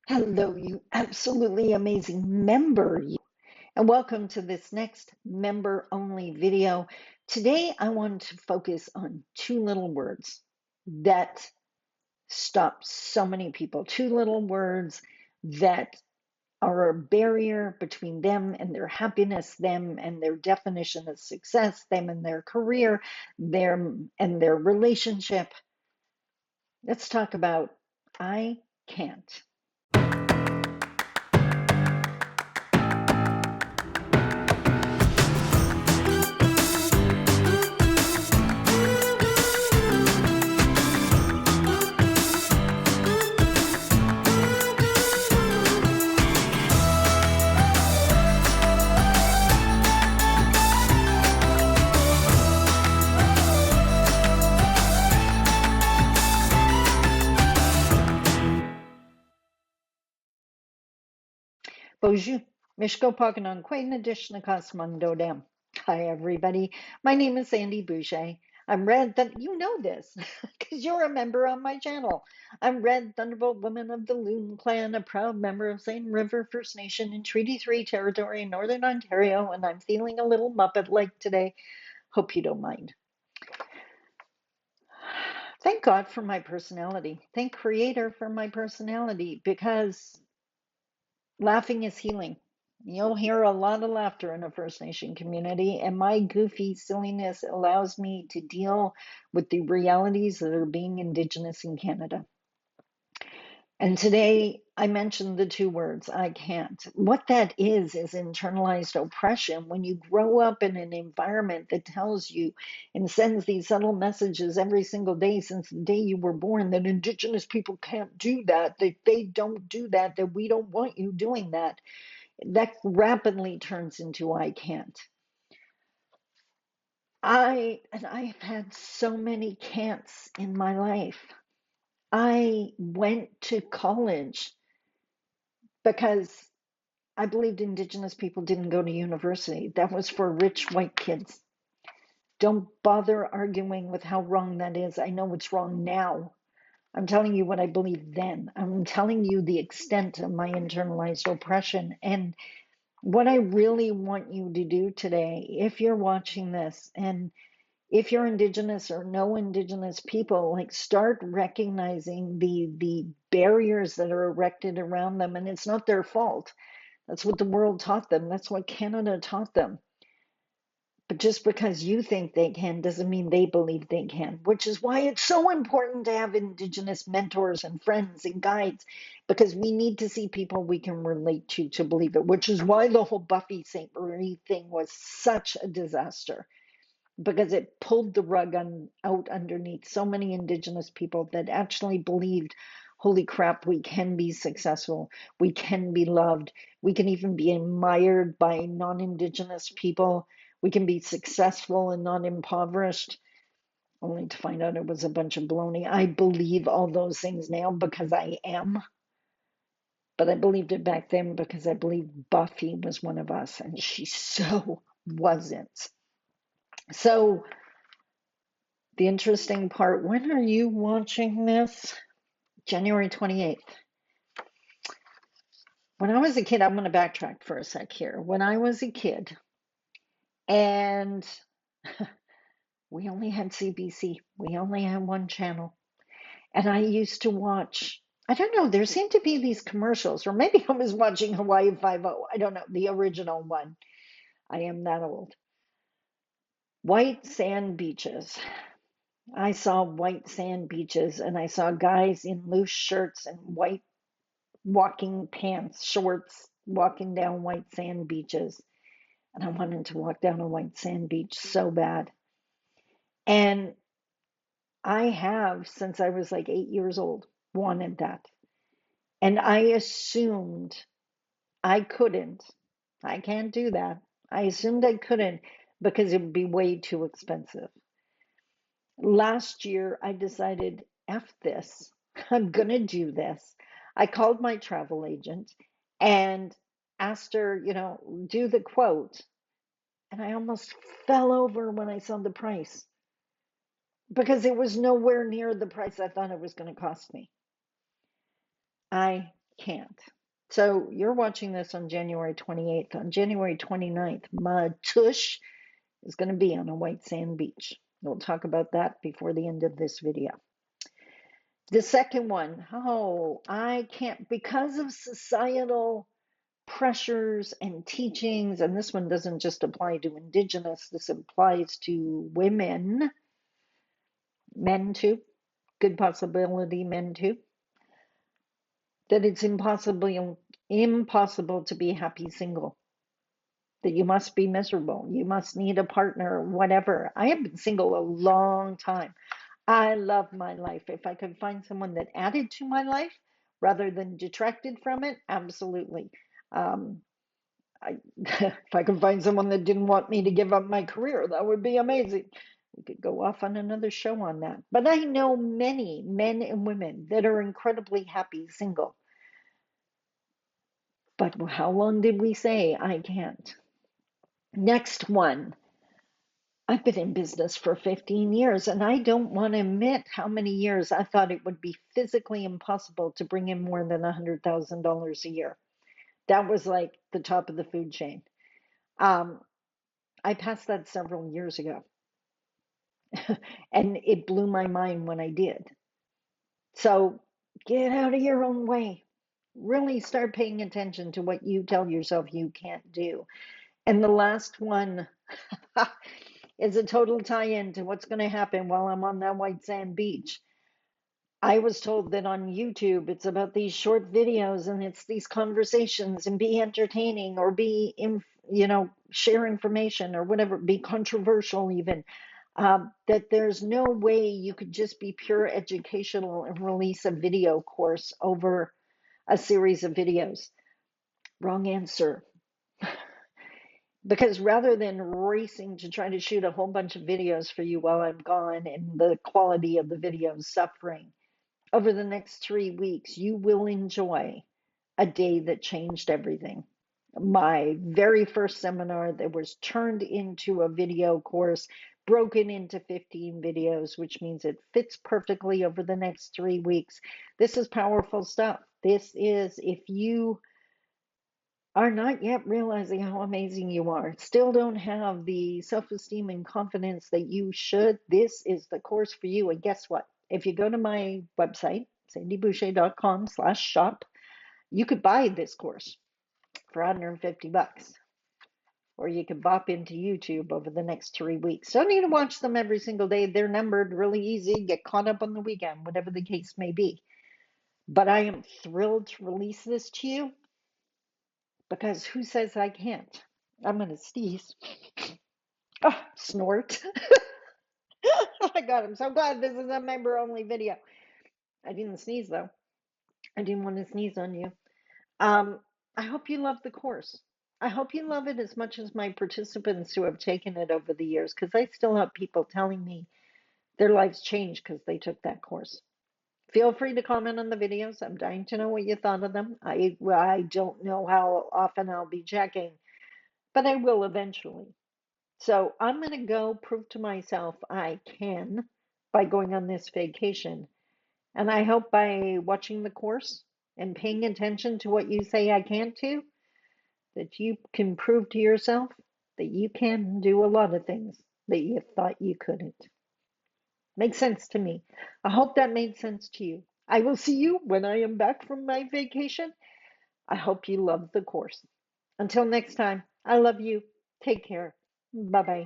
Hello, you absolutely amazing member, you, and welcome to this next member only video. Today, I want to focus on two little words that stop so many people, two little words that are a barrier between them and their happiness, them and their definition of success, them and their career, them and their relationship. Let's talk about I can't. Bonjour, Mishko Paganon, Quain Addition Mundo Dam. Hi, everybody. My name is Sandi Boucher. I'm Red Thun. You know this because you're a member on my channel. I'm Red Thunderbolt Woman of the Loon Clan, a proud member of St. River First Nation in Treaty 3 territory in Northern Ontario, and I'm feeling a little Muppet-like today. Hope you don't mind. Thank God for my personality. Thank Creator for my personality because laughing is healing. You'll hear a lot of laughter in a First Nation community, and my goofy silliness allows me to deal with the realities that are being Indigenous in Canada. And today I mentioned the two words, I can't. What that is internalized oppression. When you grow up in an environment that tells you and sends these subtle messages every single day since the day you were born that Indigenous people can't do that they don't do that, that we don't want you doing that, that rapidly turns into I can't. I've had so many can'ts in my life. I went to college because I believed Indigenous people didn't go to university. That was for rich white kids. Don't bother arguing with how wrong that is. I know it's wrong now. I'm telling you what I believed then. I'm telling you the extent of my internalized oppression. And what I really want you to do today, if you're watching this, and if you're Indigenous or know Indigenous people, like start recognizing the barriers that are erected around them, and it's not their fault. That's what the world taught them. That's what Canada taught them. But just because you think they can doesn't mean they believe they can, which is why it's so important to have Indigenous mentors and friends and guides, because we need to see people we can relate to believe it, which is why the whole Buffy St. Marie thing was such a disaster, because it pulled the rug out underneath so many Indigenous people that actually believed, holy crap, we can be successful, we can be loved, we can even be admired by non-Indigenous people, we can be successful and not impoverished, only to find out it was a bunch of baloney. I believe all those things now because I am, but I believed it back then because I believed Buffy was one of us, and she so wasn't. So the interesting part, when are you watching this? January 28th. When I was a kid, I'm going to backtrack for a sec here. When I was a kid, and we only had CBC, we only had one channel. And I used to watch, I don't know, there seemed to be these commercials, or maybe I was watching Hawaii Five-0. I don't know, the original one. I am that old. White sand beaches. I saw white sand beaches, and I saw guys in loose shirts and white walking pants, shorts, walking down white sand beaches. And I wanted to walk down a white sand beach so bad. And I have, since I was like 8 years old, wanted that. And I assumed I couldn't. I can't do that. I assumed I couldn't because it would be way too expensive. Last year, I decided, F this. I'm going to do this. I called my travel agent and asked her, do the quote. And I almost fell over when I saw the price because it was nowhere near the price I thought it was going to cost me. I can't. So you're watching this on January 28th. On January 29th, my tush is going to be on a white sand beach. We'll talk about that before the end of this video. The second one, oh, I can't, because of societal pressures and teachings, and this one doesn't just apply to Indigenous, this applies to women, men too, good possibility, men too, that it's impossible to be happy single, that you must be miserable, you must need a partner, whatever. I have been single a long time. I love my life. If I could find someone that added to my life rather than detracted from it, absolutely. Um, if I could find someone that didn't want me to give up my career, that would be amazing. We could go off on another show on that. But I know many men and women that are incredibly happy single. But how long did we say I can't? Next one. I've been in business for 15 years, and I don't want to admit how many years I thought it would be physically impossible to bring in more than $100,000 a year. That was like the top of the food chain. I passed that several years ago, and it blew my mind when I did. So get out of your own way. Really start paying attention to what you tell yourself you can't do. And the last one is a total tie-in to what's going to happen while I'm on that white sand beach. I was told that on YouTube it's about these short videos and it's these conversations and be entertaining or be, share information or whatever, be controversial even. That there's no way you could just be pure educational and release a video course over a series of videos. Wrong answer. Because rather than racing to try to shoot a whole bunch of videos for you while I'm gone and the quality of the videos suffering, over the next 3 weeks, you will enjoy a day that changed everything. My very first seminar that was turned into a video course, broken into 15 videos, which means it fits perfectly over the next 3 weeks. This is powerful stuff. This is, if you are not yet realizing how amazing you are, still don't have the self-esteem and confidence that you should, this is the course for you. And guess what? If you go to my website, sandiboucher.com/shop, you could buy this course for $150. Or you could bop into YouTube over the next 3 weeks. Don't need to watch them every single day. They're numbered, really easy. Get caught up on the weekend, whatever the case may be. But I am thrilled to release this to you because who says I can't? I'm going to sneeze. Oh, snort. Oh my God, I'm so glad this is a member only video. I didn't sneeze though. I didn't want to sneeze on you. Um, I hope you love the course. I hope you love it as much as my participants who have taken it over the years, because I still have people telling me their lives changed because they took that course. Feel free to comment on the videos. I'm dying to know what you thought of them. I don't know how often I'll be checking, but I will eventually. So I'm going to go prove to myself I can by going on this vacation. And I hope by watching the course and paying attention to what you say I can't do, that you can prove to yourself that you can do a lot of things that you thought you couldn't. Makes sense to me. I hope that made sense to you. I will see you when I am back from my vacation. I hope you love the course. Until next time, I love you. Take care. Bye bye.